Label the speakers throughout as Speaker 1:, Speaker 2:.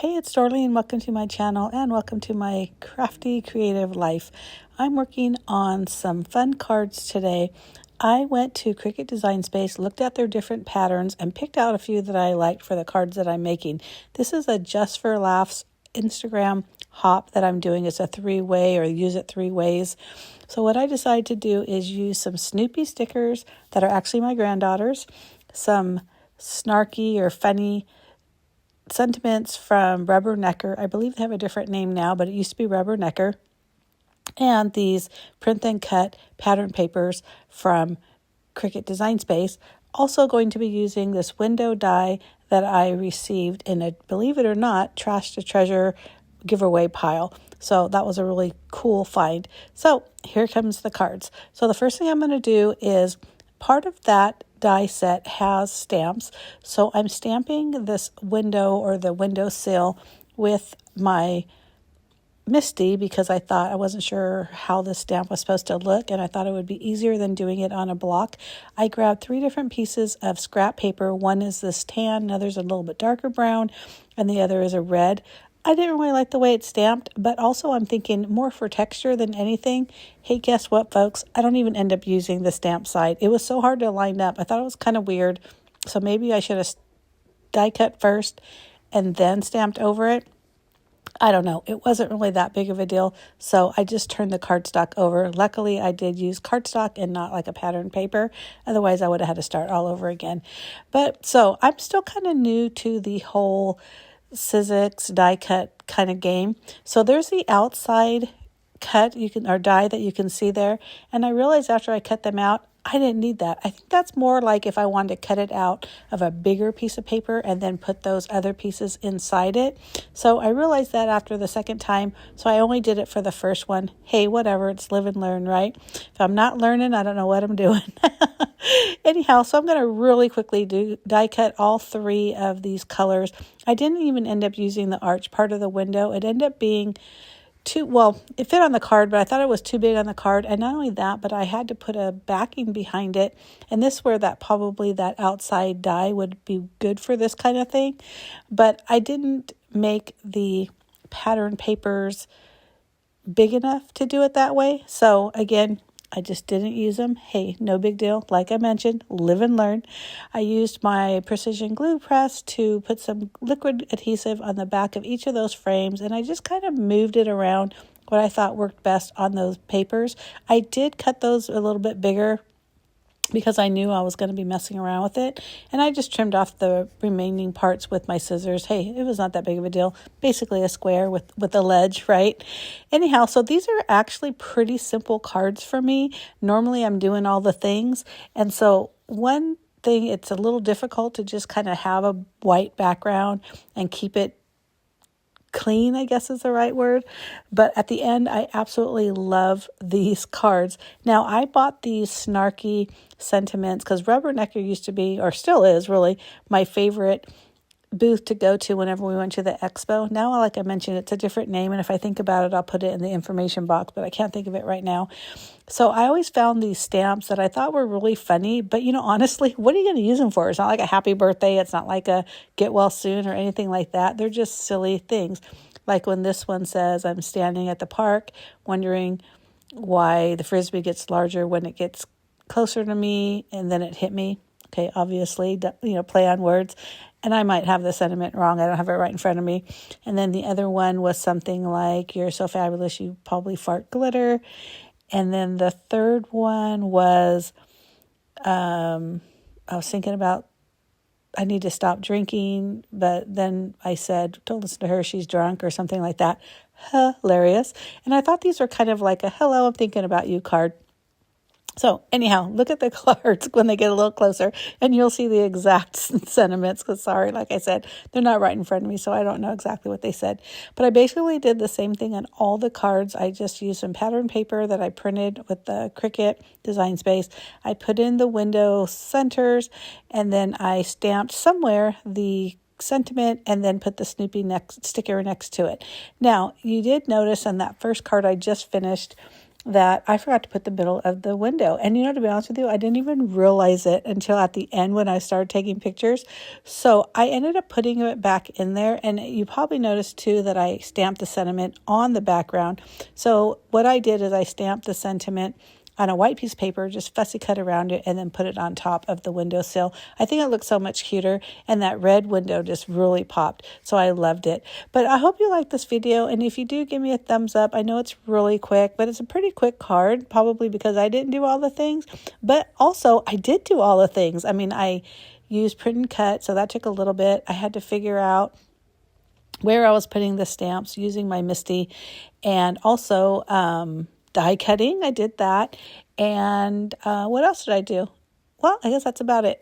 Speaker 1: Hey, it's Dorleen. Welcome to my channel and welcome to my crafty creative life. I'm working on some fun cards today. I went to Cricut Design Space, looked at their different patterns, and picked out a few that I liked for the cards that I'm making. This is a Just for Laughs Instagram hop that I'm doing. It's a 3-way or use it 3 ways. So what I decided to do is use some Snoopy stickers that are actually my granddaughter's, some snarky or funny sentiments from Rubbernecker. I believe they have a different name now, but it used to be Rubbernecker. And these print and cut pattern papers from Cricut Design Space. Also going to be using this window die that I received in a, believe it or not, Trash to Treasure giveaway pile. So that was a really cool find. So here comes the cards. So the first thing I'm going to do is part of that die set has stamps. So I'm stamping this window or the windowsill with my Misty because I wasn't sure how this stamp was supposed to look, and I thought it would be easier than doing it on a block. I grabbed 3 different pieces of scrap paper. One is this tan, another's a little bit darker brown, and the other is a red. I didn't really like the way it's stamped, but also I'm thinking more for texture than anything. Hey, guess what, folks? I don't even end up using the stamp side. It was so hard to line up. I thought it was kind of weird. So maybe I should have die cut first and then stamped over it. I don't know. It wasn't really that big of a deal. So I just turned the cardstock over. Luckily, I did use cardstock and not like a pattern paper. Otherwise, I would have had to start all over again. But so I'm still kind of new to the whole Sizzix die cut kind of game. So there's the outside cut or die that you can see there, and I realized after I cut them out I didn't need that. I think that's more like if I wanted to cut it out of a bigger piece of paper and then put those other pieces inside it. So I realized that after the second time, so I only did it for the first one. Hey, whatever, it's live and learn, right? If I'm not learning, I don't know what I'm doing. Anyhow, so I'm going to really quickly die cut all 3 of these colors. I didn't even end up using the arch part of the window. It ended up being it fit on the card, but I thought it was too big on the card. And not only that, but I had to put a backing behind it. And this where that outside die would be good for this kind of thing. But I didn't make the pattern papers big enough to do it that way. So again, I just didn't use them. Hey, no big deal. Like I mentioned, live and learn. I used my precision glue press to put some liquid adhesive on the back of each of those frames, and I just kind of moved it around what I thought worked best on those papers. I did cut those a little bit bigger because I knew I was going to be messing around with it. And I just trimmed off the remaining parts with my scissors. Hey, it was not that big of a deal. Basically a square with a ledge, right? Anyhow, so these are actually pretty simple cards for me. Normally I'm doing all the things. And so one thing, it's a little difficult to just kind of have a white background and keep it clean, I guess is the right word. But at the end, I absolutely love these cards. Now, I bought these snarky sentiments because Rubbernecker used to be, or still is really, my favorite booth to go to whenever we went to the expo. Now, like I mentioned, it's a different name, and if I think about it, I'll put it in the information box, but I can't think of it right now. So I always found these stamps that I thought were really funny, but honestly, what are you going to use them for? It's not like a happy birthday. It's not like a get well soon or anything like that. They're just silly things. Like when this one says, I'm standing at the park wondering why the Frisbee gets larger when it gets closer to me and then it hit me. Okay, obviously, play on words. And I might have the sentiment wrong. I don't have it right in front of me. And then the other one was something like, you're so fabulous, you probably fart glitter. And then the third one was, I was thinking about, I need to stop drinking. But then I said, don't listen to her, she's drunk or something like that. Hilarious. And I thought these were kind of like a hello, I'm thinking about you card. So anyhow, look at the cards when they get a little closer and you'll see the exact sentiments because sorry, like I said, they're not right in front of me, so I don't know exactly what they said. But I basically did the same thing on all the cards. I just used some pattern paper that I printed with the Cricut Design Space. I put in the window centers and then I stamped somewhere the sentiment and then put the Snoopy sticker next to it. Now, you did notice on that first card I just finished, that I forgot to put the middle of the window. And to be honest with you, I didn't even realize it until at the end when I started taking pictures. So I ended up putting it back in there. And you probably noticed too that I stamped the sentiment on the background. So what I did is I stamped the sentiment on a white piece of paper, just fussy cut around it, and then put it on top of the windowsill. I think it looks so much cuter, and that red window just really popped, so I loved it. But I hope you like this video, and if you do, give me a thumbs up. I know it's really quick, but it's a pretty quick card, probably because I didn't do all the things, but also I did do all the things. I mean, I used print and cut, so that took a little bit. I had to figure out where I was putting the stamps using my Misty, and also die cutting. I did that. And what else did I do? Well, I guess that's about it.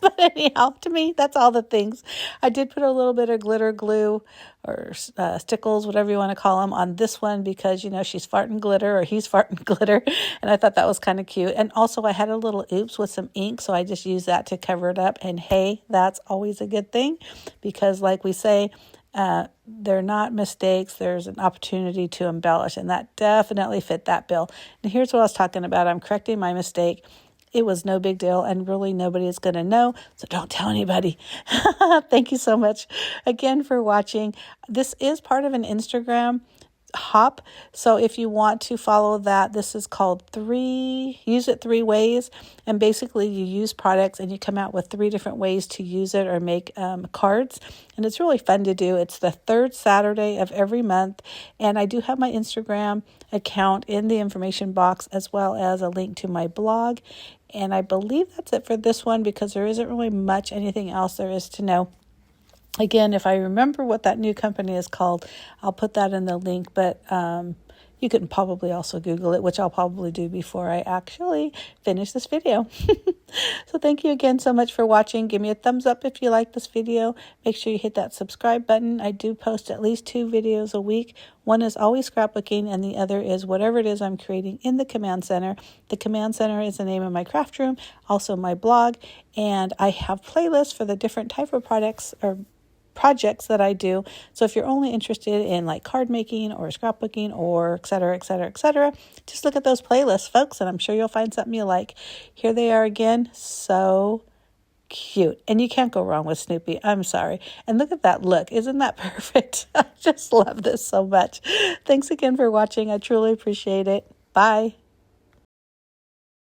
Speaker 1: But anyhow, to me, that's all the things. I did put a little bit of glitter glue or stickles, whatever you want to call them, on this one because, she's farting glitter or he's farting glitter. And I thought that was kind of cute. And also I had a little oops with some ink, so I just used that to cover it up. And hey, that's always a good thing because like we say, they're not mistakes. There's an opportunity to embellish, and that definitely fit that bill. And here's what I was talking about. I'm correcting my mistake. It was no big deal, and really nobody is going to know, so don't tell anybody. Thank you so much again for watching. This is part of an Instagram hop, so if you want to follow that, this is called use it 3 ways, and basically you use products and you come out with 3 different ways to use it or make cards, and it's really fun to do. It's the 3rd Saturday of every month, and I do have my Instagram account in the information box as well as a link to my blog, and I believe that's it for this one because there isn't really much anything else there is to know. Again, if I remember what that new company is called, I'll put that in the link, but you can probably also Google it, which I'll probably do before I actually finish this video. So thank you again so much for watching. Give me a thumbs up if you like this video. Make sure you hit that subscribe button. I do post at least 2 videos a week. One is always scrapbooking, and the other is whatever it is I'm creating in the Command Center. The Command Center is the name of my craft room, also my blog, and I have playlists for the different type of projects that I do. So if you're only interested in like card making or scrapbooking or et cetera, just look at those playlists, folks, and I'm sure you'll find something you like. Here they are again. So cute. And you can't go wrong with Snoopy. I'm sorry. And look at that look. Isn't that perfect? I just love this so much. Thanks again for watching. I truly appreciate it. Bye.